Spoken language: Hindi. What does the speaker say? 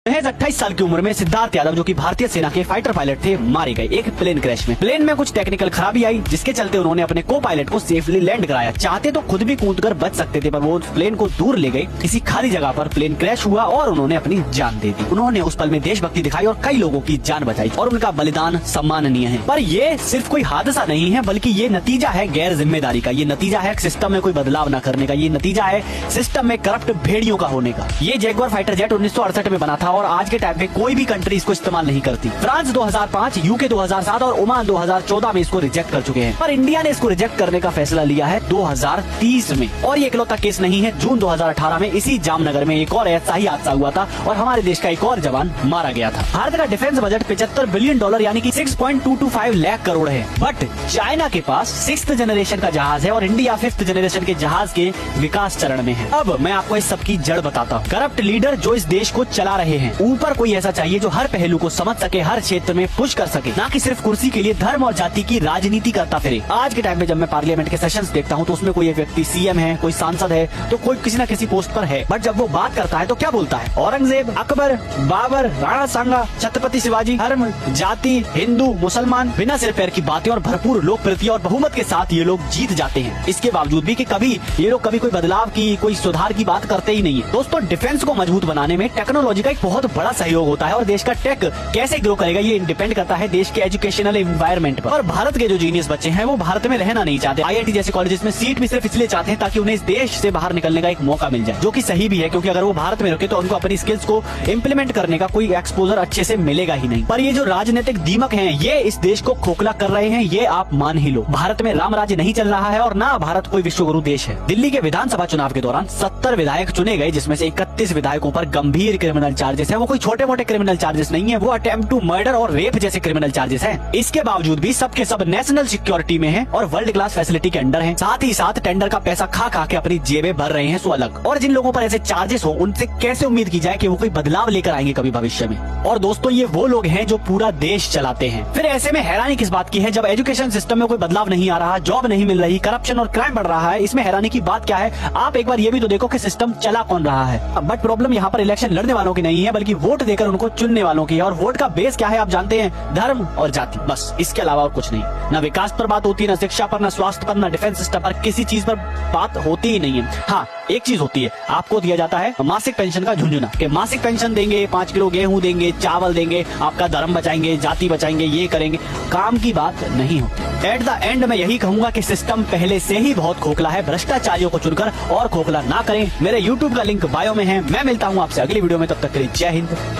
महज 28 साल की उम्र में सिद्धार्थ यादव, जो कि भारतीय सेना के फाइटर पायलट थे, मारे गए एक प्लेन क्रैश में। प्लेन में कुछ टेक्निकल खराबी आई, जिसके चलते उन्होंने अपने को पायलट को सेफली लैंड कराया। चाहते तो खुद भी कूदकर बच सकते थे, पर वो प्लेन को दूर ले गए। किसी खाली जगह पर प्लेन क्रैश हुआ और उन्होंने अपनी जान दे दी। उन्होंने उस पल में देशभक्ति दिखाई और कई लोगों की जान बचाई, और उनका बलिदान सम्माननीय है। पर ये सिर्फ कोई हादसा नहीं है, बल्कि ये नतीजा है गैर जिम्मेदारी का। ये नतीजा है सिस्टम में कोई बदलाव न करने का। ये नतीजा है सिस्टम में करप्ट भेड़ियों का होने का। ये जैगुआर फाइटर जेट 1968 में बना था और आज के टाइम पे कोई भी कंट्री इसको इस्तेमाल नहीं करती। फ्रांस 2005, यूके 2007 और ओमान 2014 में इसको रिजेक्ट कर चुके हैं, पर इंडिया ने इसको रिजेक्ट करने का फैसला लिया है 2030 में। और ये इकलौता केस नहीं है। जून 2018 में इसी जामनगर में एक और ऐसा ही हादसा हुआ था और हमारे देश का एक और जवान मारा गया था। भारत का डिफेंस बजट $75 बिलियन यानी कि 6.225 लाख करोड़ है, बट चाइना के पास 6th जनरेशन का जहाज है और इंडिया 5th जनरेशन के जहाज के विकास चरण में है। अब मैं आपको इस सब की जड़ बताता हूँ। करप्ट लीडर जो इस देश को चला रहे हैं, ऊपर कोई ऐसा चाहिए जो हर पहलू को समझ सके, हर क्षेत्र में पुश कर सके, ना कि सिर्फ कुर्सी के लिए धर्म और जाति की राजनीति करता फिरे। आज के टाइम में जब मैं पार्लियामेंट के सेशंस देखता हूँ तो उसमें कोई एक व्यक्ति सीएम है, कोई सांसद है, तो कोई किसी न किसी पोस्ट पर है, बट जब वो बात करता है तो क्या बोलता है? औरंगजेब, अकबर, बाबर, राणा सांगा, छत्रपति शिवाजी, धर्म, जाति, हिंदू, मुसलमान, बिना सिर पैर की बातें और भरपूर लोकप्रियता और बहुमत के साथ ये लोग जीत जाते हैं। इसके बावजूद भी कि ये लोग कभी कोई बदलाव की, कोई सुधार की बात करते ही नहीं है। दोस्तों, डिफेंस को मजबूत बनाने में टेक्नोलॉजी का एक बहुत बड़ा सहयोग होता है और देश का टेक कैसे ग्रो करेगा ये डिपेंड करता है देश के एजुकेशनल एनवायरनमेंट पर। और भारत के जो जीनियस बच्चे हैं वो भारत में रहना नहीं चाहते। आईआईटी जैसे कॉलेजेस में सीट भी सिर्फ इसलिए चाहते हैं ताकि उन्हें इस देश से बाहर निकलने का एक मौका मिल जाए, जो कि सही भी है, क्योंकि अगर वो भारत में रुके तो उनको अपनी स्किल्स को इम्प्लीमेंट करने का कोई एक्सपोजर अच्छे से मिलेगा ही नहीं। पर ये जो राजनीतिक दीमक हैं, ये इस देश को खोखला कर रहे हैं, ये आप मान ही लो। भारत में राम राज्य नहीं चल रहा है और ना भारत कोई विश्वगुरु देश है। दिल्ली के विधानसभा चुनाव के दौरान 70 विधायक चुने गए, जिसमें से 31 विधायकों पर गंभीर क्रिमिनल चार्जेस है। वो कोई छोटे मोटे क्रिमिनल चार्जेस नहीं है, वो अटेम्प्ट टू मर्डर और रेप जैसे क्रिमिनल चार्जेस हैं। इसके बावजूद भी सबके सब नेशनल सिक्योरिटी में हैं और वर्ल्ड क्लास फैसिलिटी के अंडर हैं। साथ ही साथ टेंडर का पैसा खा खा के अपनी जेबें भर रहे हैं, सो अलग। और जिन लोगों पर ऐसे चार्जेस हो, उनसे कैसे उम्मीद की जाए कि वो कोई बदलाव लेकर आएंगे कभी भविष्य में? और दोस्तों, ये वो लोग हैं जो पूरा देश चलाते हैं। फिर ऐसे में हैरानी किस बात की है? जब एजुकेशन सिस्टम में कोई बदलाव नहीं आ रहा, जॉब नहीं मिल रही, करप्शन और क्राइम बढ़ रहा है, इसमें हैरानी की बात क्या है? आप एक बार ये भी तो देखो कि सिस्टम चला कौन रहा है। बट प्रॉब्लम यहाँ पर इलेक्शन लड़ने वालों की नहीं है, बल्कि वोट देकर उनको चुनने वालों की है। और वोट का बेस क्या है आप जानते हैं? धर्म और जाति, बस। इसके अलावा और कुछ नहीं। न विकास पर बात होती है, न शिक्षा पर, न स्वास्थ्य पर, न डिफेंस सिस्टम पर, किसी चीज पर बात होती ही नहीं है। हाँ, एक चीज होती है, आपको दिया जाता है मासिक पेंशन का झुंझुना, कि मासिक पेंशन देंगे, 5 किलो गेहूं देंगे, चावल देंगे, आपका धर्म बचाएंगे, जाति बचाएंगे, ये करेंगे। काम की बात नहीं होती। एट द एंड मैं यही कहूंगा कि सिस्टम पहले से ही बहुत खोखला है। भ्रष्टाचारियों को चुनकर और खोखला ना करें। मेरे YouTube का लिंक बायो में है। मैं मिलता हूँ आपसे अगली वीडियो में, तब तक के लिए जय हिंद।